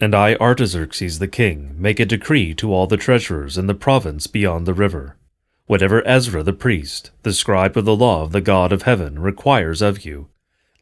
And I, Artaxerxes the king, make a decree to all the treasurers in the province beyond the river. Whatever Ezra the priest, the scribe of the law of the God of heaven, requires of you,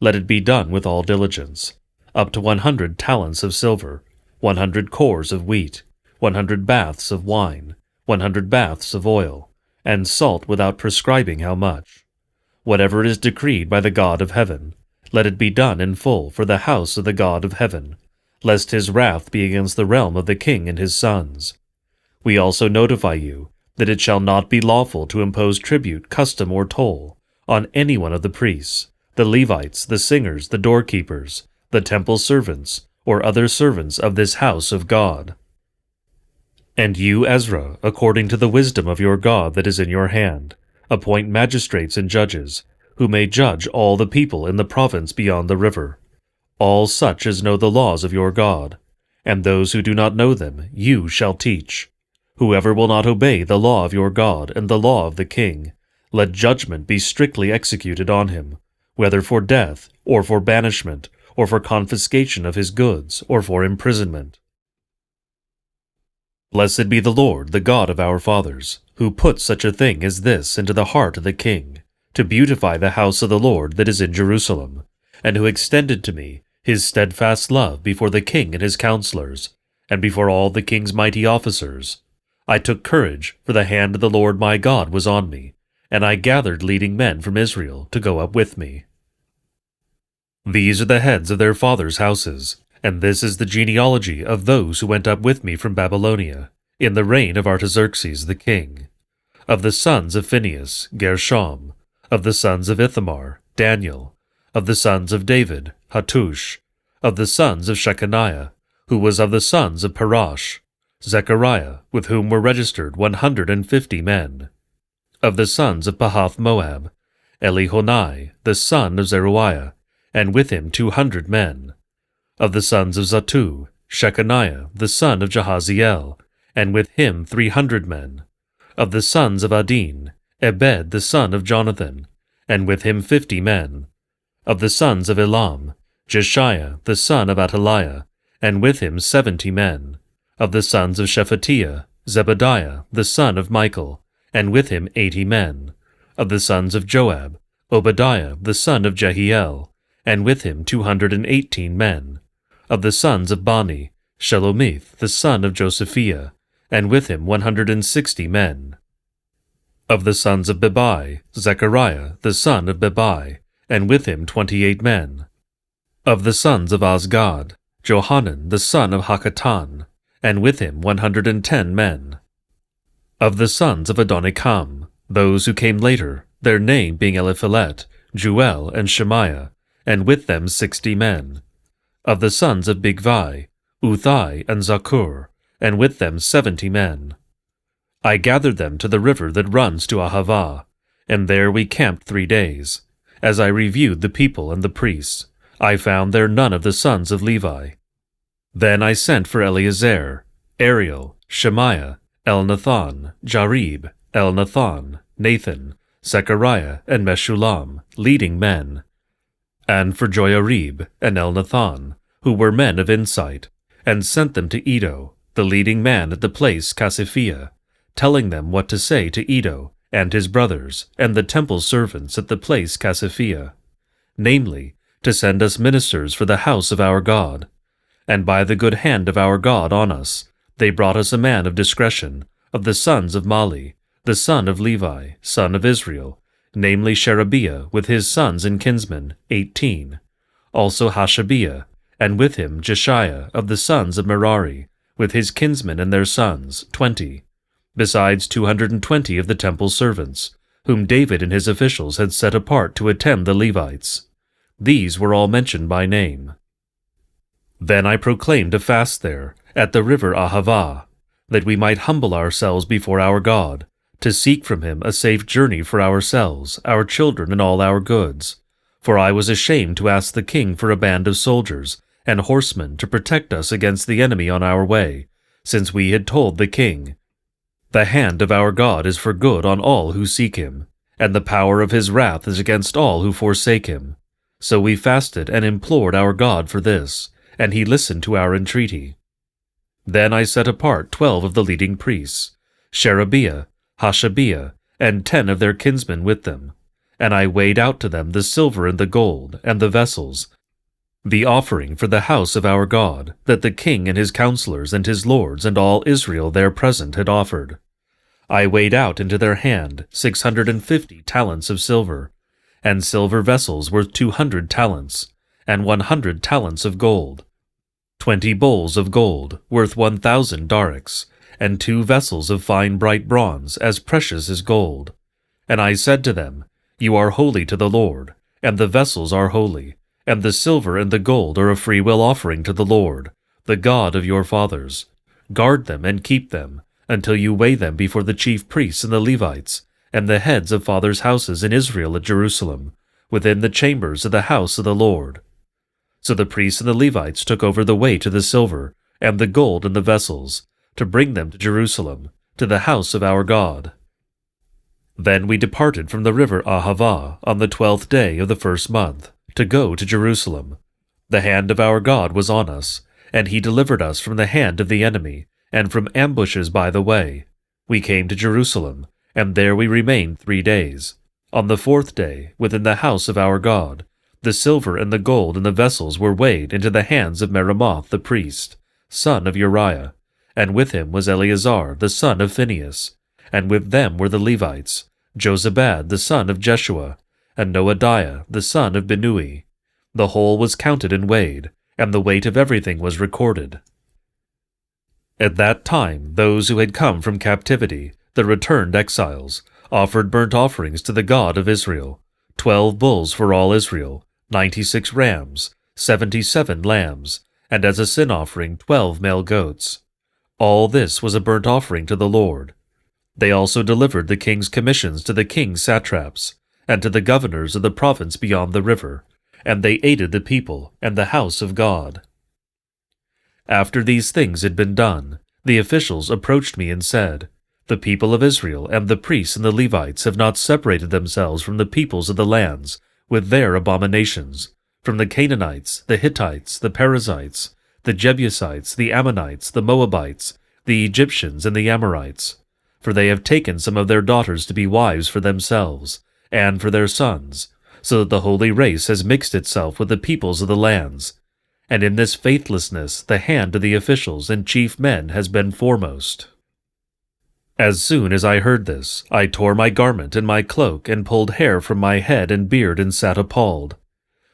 let it be done with all diligence, up to 100 talents of silver, 100 cores of wheat, 100 baths of wine, 100 baths of oil, and salt without prescribing how much. Whatever is decreed by the God of heaven, let it be done in full for the house of the God of heaven, lest his wrath be against the realm of the king and his sons. We also notify you that it shall not be lawful to impose tribute, custom, or toll on any one of the priests, the Levites, the singers, the doorkeepers, the temple servants, or other servants of this house of God. And you, Ezra, according to the wisdom of your God that is in your hand, appoint magistrates and judges, who may judge all the people in the province beyond the river, all such as know the laws of your God, and those who do not know them you shall teach. Whoever will not obey the law of your God and the law of the king, let judgment be strictly executed on him, whether for death, or for banishment, or for confiscation of his goods, or for imprisonment. Blessed be the Lord, the God of our fathers, who put such a thing as this into the heart of the king, to beautify the house of the Lord that is in Jerusalem, and who extended to me his steadfast love before the king and his counselors, and before all the king's mighty officers. I took courage, for the hand of the Lord my God was on me, and I gathered leading men from Israel to go up with me. These are the heads of their fathers' houses, and this is the genealogy of those who went up with me from Babylonia, in the reign of Artaxerxes the king. Of the sons of Phinehas, Gershom. Of the sons of Ithamar, Daniel. Of the sons of David, Hattush. Of the sons of Shechaniah, who was of the sons of Parash, Zechariah, with whom were registered 150 men. Of the sons of Pahath-Moab, Elihonai, the son of Zeruiah, and with him 200 men. Of the sons of Zattu, Shechaniah, the son of Jahaziel, and with him 300 men. Of the sons of Adin, Ebed, the son of Jonathan, and with him 50 men. Of the sons of Elam, Jeshiah, the son of Ataliah, and with him 70 men. Of the sons of Shephatiah, Zebadiah, the son of Michael, and with him 80 men. Of the sons of Joab, Obadiah, the son of Jehiel, and with him 218 men. Of the sons of Bani, Shelomith, the son of Josephiah, and with him 160 men. Of the sons of Bebai, Zechariah, the son of Bebai, and with him 28 men. Of the sons of Azgad, Johanan, the son of Hakatan, and with him 110 men. Of the sons of Adonikam, those who came later, their name being Eliphelet, Juel, and Shemaiah, and with them 60 men. Of the sons of Bigvai, Uthai, and Zakur, and with them 70 men. I gathered them to the river that runs to Ahava, and there we camped 3 days. As I reviewed the people and the priests, I found there none of the sons of Levi. Then I sent for Eleazar, Ariel, Shemaiah, Elnathan, Jarib, Elnathan, Nathan, Zechariah, and Meshullam, leading men, and for Joiarib and Elnathan, who were men of insight, and sent them to Iddo, the leading man at the place Casiphia, telling them what to say to Iddo and his brothers and the temple servants at the place Casiphia, namely, to send us ministers for the house of our God. And by the good hand of our God on us, they brought us a man of discretion, of the sons of Mali, the son of Levi, son of Israel, namely Sherebiah with his sons and kinsmen, 18, also Hashabiah, and with him Jeshiah of the sons of Merari, with his kinsmen and their sons, 20, besides 220 of the temple servants, whom David and his officials had set apart to attend the Levites. These were all mentioned by name. Then I proclaimed a fast there, at the river Ahava, that we might humble ourselves before our God, to seek from him a safe journey for ourselves, our children, and all our goods. For I was ashamed to ask the king for a band of soldiers and horsemen to protect us against the enemy on our way, since we had told the king, "The hand of our God is for good on all who seek him, and the power of his wrath is against all who forsake him." So we fasted and implored our God for this, and he listened to our entreaty. Then I set apart 12 of the leading priests, Sherebiah, Hashabiah, and 10 of their kinsmen with them. And I weighed out to them the silver and the gold, and the vessels, the offering for the house of our God, that the king and his counselors and his lords and all Israel there present had offered. I weighed out into their hand 650 talents of silver, and silver vessels worth 200 talents, and 100 talents of gold, 20 bowls of gold worth 1,000 darics, and 2 vessels of fine bright bronze as precious as gold. And I said to them, You are holy to the Lord, and the vessels are holy, and the silver and the gold are a freewill offering to the Lord, the God of your fathers. Guard them and keep them, until you weigh them before the chief priests and the Levites, and the heads of fathers' houses in Israel at Jerusalem, within the chambers of the house of the Lord. So the priests and the Levites took over the weight of the silver, and the gold and the vessels, to bring them to Jerusalem, to the house of our God. Then we departed from the river Ahava on the 12th day of the first month, to go to Jerusalem. The hand of our God was on us, and he delivered us from the hand of the enemy, and from ambushes by the way. We came to Jerusalem, and there we remained 3 days. On the 4th day, within the house of our God, the silver and the gold and the vessels were weighed into the hands of Meremoth the priest, son of Uriah, and with him was Eleazar the son of Phinehas, and with them were the Levites, Jozabad the son of Jeshua, and Noadiah the son of Binnui. The whole was counted and weighed, and the weight of everything was recorded. At that time those who had come from captivity, the returned exiles, offered burnt offerings to the God of Israel, 12 bulls for all Israel, 96 rams, 77 lambs, and as a sin offering 12 male goats. All this was a burnt offering to the Lord. They also delivered the king's commissions to the king's satraps, and to the governors of the province beyond the river, and they aided the people and the house of God. After these things had been done, the officials approached me and said, The people of Israel and the priests and the Levites have not separated themselves from the peoples of the lands with their abominations, from the Canaanites, the Hittites, the Perizzites, the Jebusites, the Ammonites, the Moabites, the Egyptians, and the Amorites. For they have taken some of their daughters to be wives for themselves, and for their sons, so that the holy race has mixed itself with the peoples of the lands. And in this faithlessness the hand of the officials and chief men has been foremost. As soon as I heard this, I tore my garment and my cloak, and pulled hair from my head and beard, and sat appalled.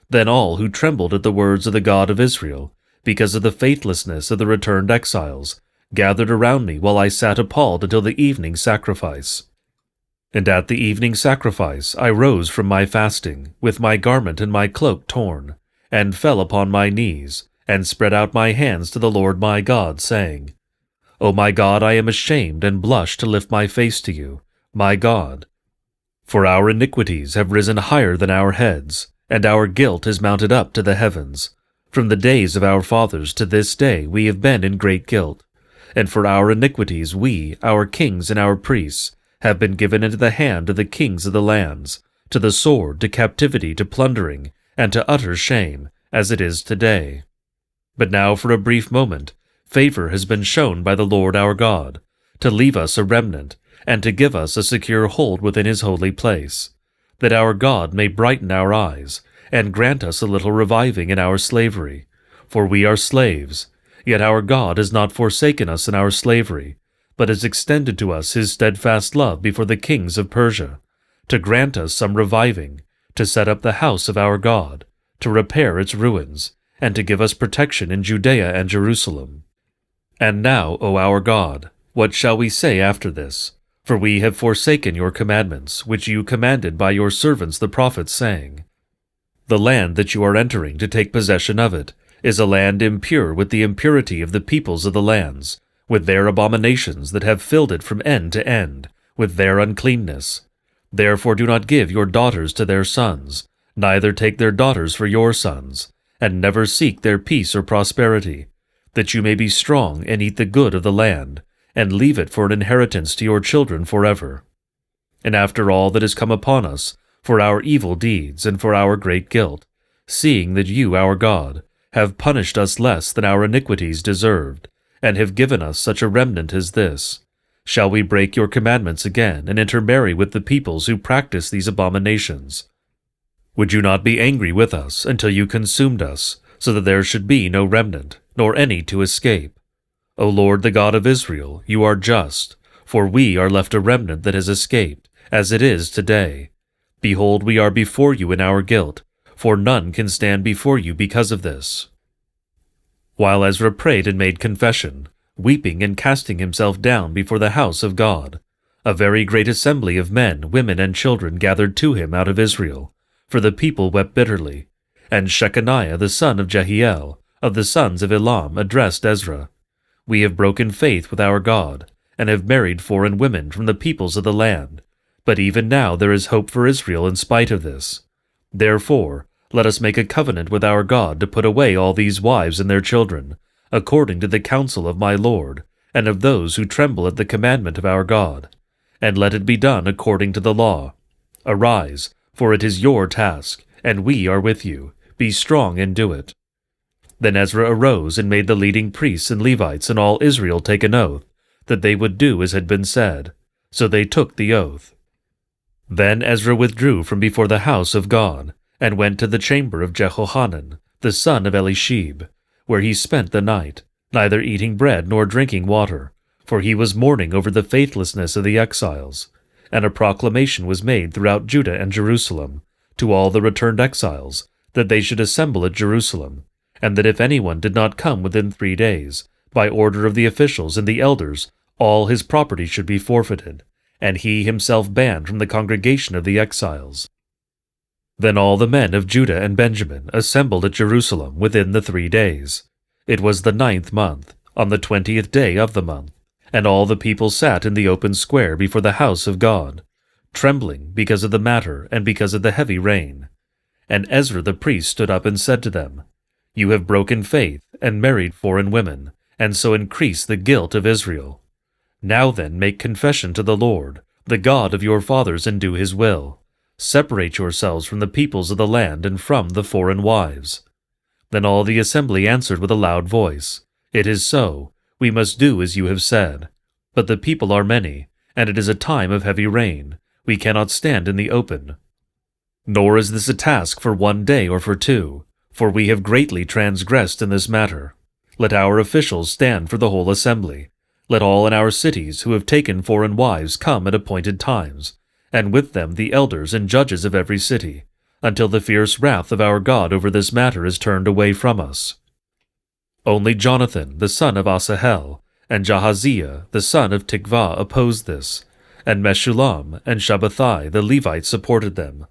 Then all who trembled at the words of the God of Israel, because of the faithlessness of the returned exiles, gathered around me while I sat appalled until the evening sacrifice. And at the evening sacrifice I rose from my fasting, with my garment and my cloak torn, and fell upon my knees, and spread out my hands to the Lord my God, saying, O my God, I am ashamed and blush to lift my face to you, my God. For our iniquities have risen higher than our heads, and our guilt is mounted up to the heavens. From the days of our fathers to this day we have been in great guilt, and for our iniquities we, our kings and our priests, have been given into the hand of the kings of the lands, to the sword, to captivity, to plundering, and to utter shame, as it is today. But now for a brief moment, favor has been shown by the Lord our God, to leave us a remnant, and to give us a secure hold within his holy place, that our God may brighten our eyes, and grant us a little reviving in our slavery. For we are slaves, yet our God has not forsaken us in our slavery, but has extended to us his steadfast love before the kings of Persia, to grant us some reviving, to set up the house of our God, to repair its ruins, and to give us protection in Judea and Jerusalem. And now, O our God, what shall we say after this? For we have forsaken your commandments, which you commanded by your servants the prophets, saying, The land that you are entering to take possession of it is a land impure with the impurity of the peoples of the lands, with their abominations that have filled it from end to end, with their uncleanness. Therefore do not give your daughters to their sons, neither take their daughters for your sons, and never seek their peace or prosperity, that you may be strong and eat the good of the land, and leave it for an inheritance to your children forever. And after all that has come upon us, for our evil deeds and for our great guilt, seeing that you, our God, have punished us less than our iniquities deserved, and have given us such a remnant as this? Shall we break your commandments again, and intermarry with the peoples who practice these abominations? Would you not be angry with us until you consumed us, so that there should be no remnant, nor any to escape? O Lord, the God of Israel, you are just, for we are left a remnant that has escaped, as it is today. Behold, we are before you in our guilt, for none can stand before you because of this." While Ezra prayed and made confession, weeping and casting himself down before the house of God, a very great assembly of men, women, and children gathered to him out of Israel, for the people wept bitterly. And Shechaniah the son of Jehiel, of the sons of Elam, addressed Ezra, "We have broken faith with our God, and have married foreign women from the peoples of the land. But even now there is hope for Israel in spite of this. Therefore, let us make a covenant with our God to put away all these wives and their children, according to the counsel of my Lord, and of those who tremble at the commandment of our God. And let it be done according to the law. Arise, for it is your task, and we are with you. Be strong and do it." Then Ezra arose and made the leading priests and Levites and all Israel take an oath, that they would do as had been said. So they took the oath. Then Ezra withdrew from before the house of God, and went to the chamber of Jehohanan, the son of Elishib, where he spent the night, neither eating bread nor drinking water, for he was mourning over the faithlessness of the exiles. And a proclamation was made throughout Judah and Jerusalem, to all the returned exiles, that they should assemble at Jerusalem, and that if anyone did not come within 3 days, by order of the officials and the elders, all his property should be forfeited, and he himself banned from the congregation of the exiles. Then all the men of Judah and Benjamin assembled at Jerusalem within the 3 days. It was the 9th month, on the 20th day of the month, and all the people sat in the open square before the house of God, trembling because of the matter and because of the heavy rain. And Ezra the priest stood up and said to them, "You have broken faith and married foreign women, and so increased the guilt of Israel. Now then make confession to the Lord, the God of your fathers, and do his will. Separate yourselves from the peoples of the land and from the foreign wives." Then all the assembly answered with a loud voice, "It is so. We must do as you have said. But the people are many, and it is a time of heavy rain. We cannot stand in the open. Nor is this a task for 1 day or for 2, for we have greatly transgressed in this matter. Let our officials stand for the whole assembly. Let all in our cities who have taken foreign wives come at appointed times, and with them the elders and judges of every city, until the fierce wrath of our God over this matter is turned away from us." Only Jonathan, the son of Asahel, and Jahaziah, the son of Tikvah, opposed this, and Meshullam and Shabbathai the Levite supported them.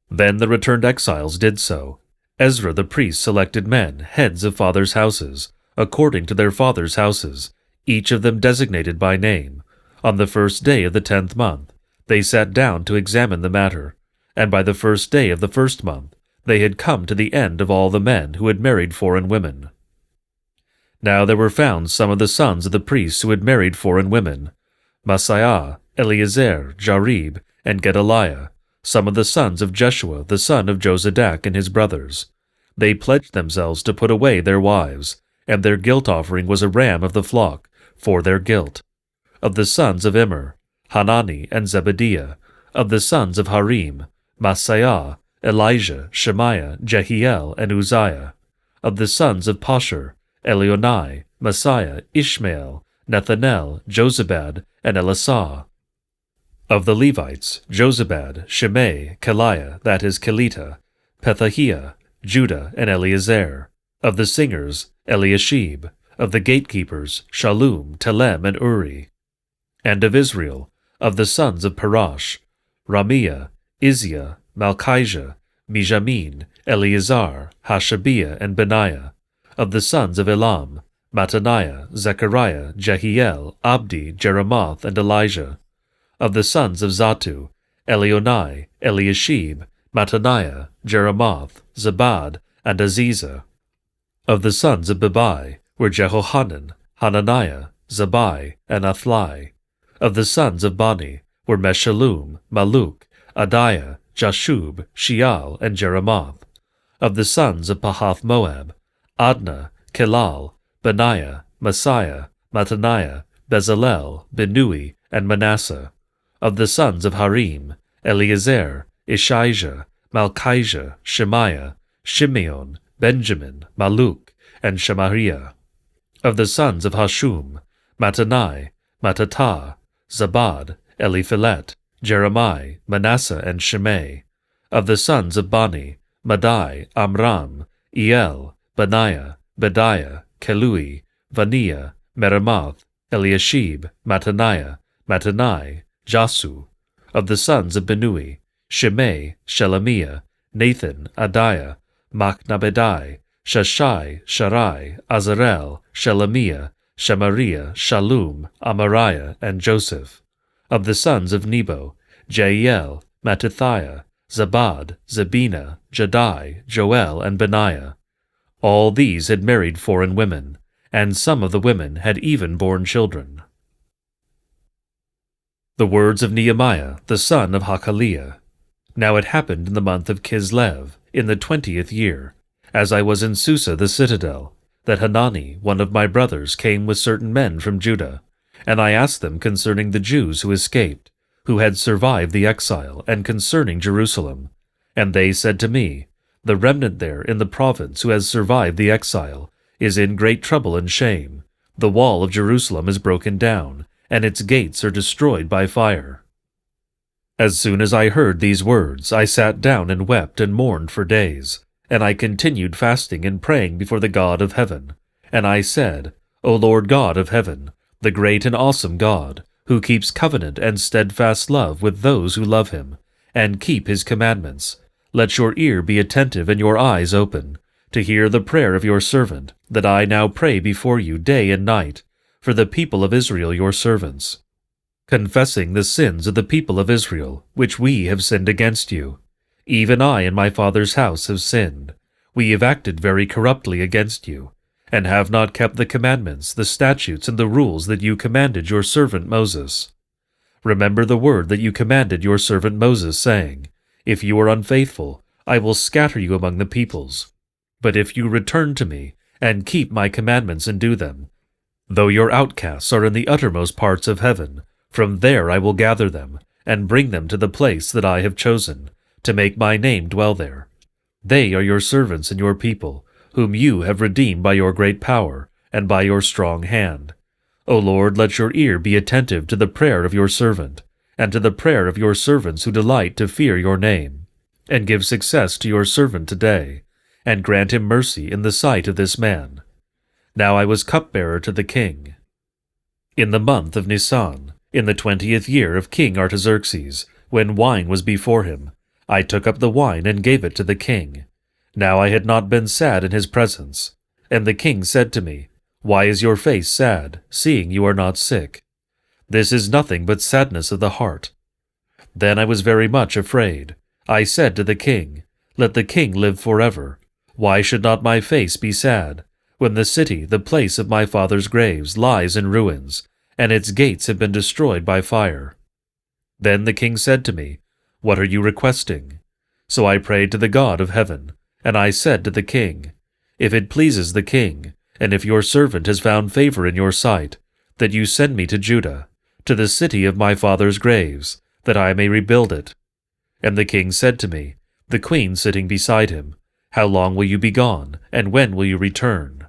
Then the returned exiles did so. Ezra the priest selected men, heads of fathers' houses, according to their fathers' houses, each of them designated by name. On the 1st day of the 10th month, they sat down to examine the matter, and by the 1st day of the 1st month, they had come to the end of all the men who had married foreign women. Now there were found some of the sons of the priests who had married foreign women, Masiah, Eleazar, Jarib, and Gedaliah, some of the sons of Jeshua, the son of Jozadak, and his brothers. They pledged themselves to put away their wives, and their guilt offering was a ram of the flock, for their guilt. Of the sons of Immer, Hanani and Zebediah. Of the sons of Harim, Masiah, Elijah, Shemaiah, Jehiel, and Uzziah. Of the sons of Pashur, Elionai, Messiah, Ishmael, Nethanel, Jozabad, and Elisah. Of the Levites, Jozabad, Shimei, Keliah, that is Kelita, Pethahiah, Judah, and Eleazar. Of the singers, Eliashib. Of the gatekeepers, Shallum, Telem, and Uri. And of Israel, of the sons of Parash, Ramiah, Izziah, Malchijah, Mijamin, Eleazar, Hashabiah, and Benaiah. Of the sons of Elam, Mattaniah, Zechariah, Jehiel, Abdi, Jeremoth, and Elijah. Of the sons of Zatu, Elionai, Eliashib, Mattaniah, Jeremoth, Zabad, and Aziza. Of the sons of Bebai were Jehohanan, Hananiah, Zabai, and Athlai. Of the sons of Bani were Meshullam, Maluk, Adiah, Jashub, Sheal, and Jeremoth. Of the sons of Pahath Moab, Adnah, Kelal, Benaiah, Messiah, Mattaniah, Bezalel, Binnui, and Manasseh. Of the sons of Harim, Eleazar, Ishijah, Malchijah, Shemaiah, Shimeon, Benjamin, Maluk, and Shemariah. Of the sons of Hashum, Mattanai, Mattatah, Zabad, Eliphelet, Jeremiah, Manasseh, and Shimei. Of the sons of Bani, Madai, Amram, Eel, Benaiah, Bediah, Kelui, Vaniah, Meremoth, Eliashib, Mattaniah, Mattanai, Jasu. Of the sons of Binnui, Shimei, Shelemiah, Nathan, Adiah, Machnabedai, Shashai, Sharai, Azarel, Shelemiah, Shemariah, Shallum, Amariah, and Joseph. Of the sons of Nebo, Jeiel, Mattithiah, Zabad, Zebina, Jadai, Joel, and Benaiah. All these had married foreign women, and some of the women had even borne children. The words of Nehemiah, the son of Hakaliah. Now it happened in the month of Kislev, in the 20th year, as I was in Susa the citadel, that Hanani, one of my brothers, came with certain men from Judah, and I asked them concerning the Jews who escaped, who had survived the exile, and concerning Jerusalem. And they said to me, The remnant there in the province who has survived the exile is in great trouble and shame. The wall of Jerusalem is broken down, and its gates are destroyed by fire. As soon as I heard these words, I sat down and wept and mourned for days, and I continued fasting and praying before the God of heaven. And I said, O Lord God of heaven, the great and awesome God, who keeps covenant and steadfast love with those who love him, and keep his commandments, let your ear be attentive and your eyes open, to hear the prayer of your servant, that I now pray before you day and night, for the people of Israel your servants, confessing the sins of the people of Israel, which we have sinned against you. Even I and my father's house have sinned. We have acted very corruptly against you, and have not kept the commandments, the statutes, and the rules that you commanded your servant Moses. Remember the word that you commanded your servant Moses, saying, If you are unfaithful, I will scatter you among the peoples. But if you return to me, and keep my commandments and do them, though your outcasts are in the uttermost parts of heaven, from there I will gather them, and bring them to the place that I have chosen, to make my name dwell there. They are your servants and your people, whom you have redeemed by your great power, and by your strong hand. O Lord, let your ear be attentive to the prayer of your servant, and to the prayer of your servants who delight to fear your name, and give success to your servant today, and grant him mercy in the sight of this man. Now I was cupbearer to the king. In the month of Nisan, in the 20th year of King Artaxerxes, when wine was before him, I took up the wine and gave it to the king. Now I had not been sad in his presence. And the king said to me, Why is your face sad, seeing you are not sick? This is nothing but sadness of the heart. Then I was very much afraid. I said to the king, Let the king live forever. Why should not my face be sad, when the city, the place of my father's graves, lies in ruins, and its gates have been destroyed by fire? Then the king said to me, What are you requesting? So I prayed to the God of heaven, and I said to the king, If it pleases the king, and if your servant has found favor in your sight, that you send me to Judah, to the city of my father's graves, that I may rebuild it. And the king said to me, the queen sitting beside him, How long will you be gone, and when will you return?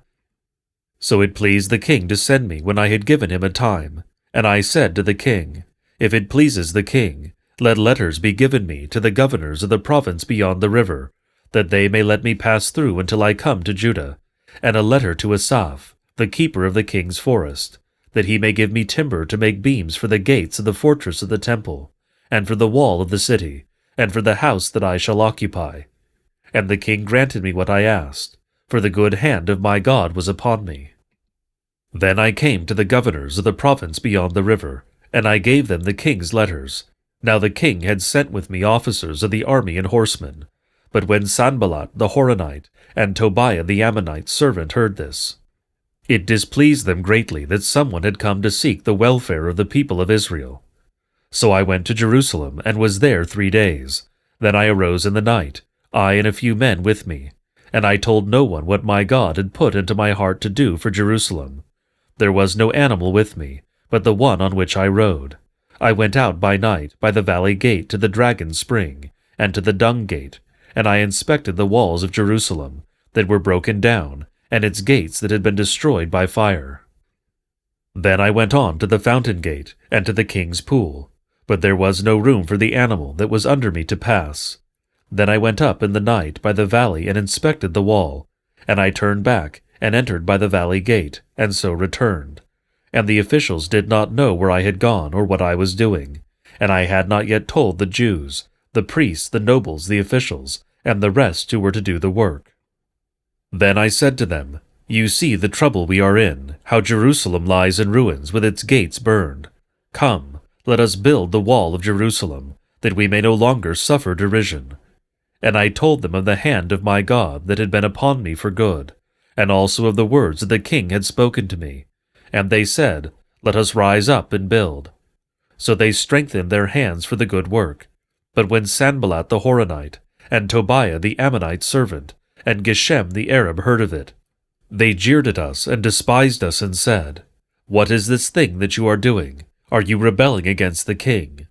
So it pleased the king to send me when I had given him a time. And I said to the king, If it pleases the king, let letters be given me to the governors of the province beyond the river, that they may let me pass through until I come to Judah, and a letter to Asaph, the keeper of the king's forest, that he may give me timber to make beams for the gates of the fortress of the temple, and for the wall of the city, and for the house that I shall occupy. And the king granted me what I asked, for the good hand of my God was upon me. Then I came to the governors of the province beyond the river, and I gave them the king's letters. Now the king had sent with me officers of the army and horsemen. But when Sanballat the Horonite and Tobiah the Ammonite servant heard this, it displeased them greatly that someone had come to seek the welfare of the people of Israel. So I went to Jerusalem and was there 3 days. Then I arose in the night, I and a few men with me, and I told no one what my God had put into my heart to do for Jerusalem. There was no animal with me, but the one on which I rode. I went out by night by the valley gate to the dragon spring, and to the dung gate, and I inspected the walls of Jerusalem, that were broken down, and its gates that had been destroyed by fire. Then I went on to the fountain gate, and to the king's pool, but there was no room for the animal that was under me to pass. Then I went up in the night by the valley and inspected the wall, and I turned back and entered by the valley gate, and so returned. And the officials did not know where I had gone or what I was doing, and I had not yet told the Jews, the priests, the nobles, the officials, and the rest who were to do the work. Then I said to them, You see the trouble we are in, how Jerusalem lies in ruins with its gates burned. Come, let us build the wall of Jerusalem, that we may no longer suffer derision. And I told them of the hand of my God that had been upon me for good, and also of the words that the king had spoken to me. And they said, Let us rise up and build. So they strengthened their hands for the good work. But when Sanballat the Horonite, and Tobiah the Ammonite servant, and Geshem the Arab heard of it, they jeered at us and despised us and said, What is this thing that you are doing? Are you rebelling against the king?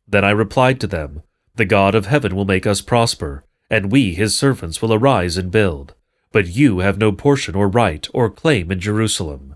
Then I replied to them, The God of heaven will make us prosper, and we, his servants, will arise and build. But you have no portion or right or claim in Jerusalem.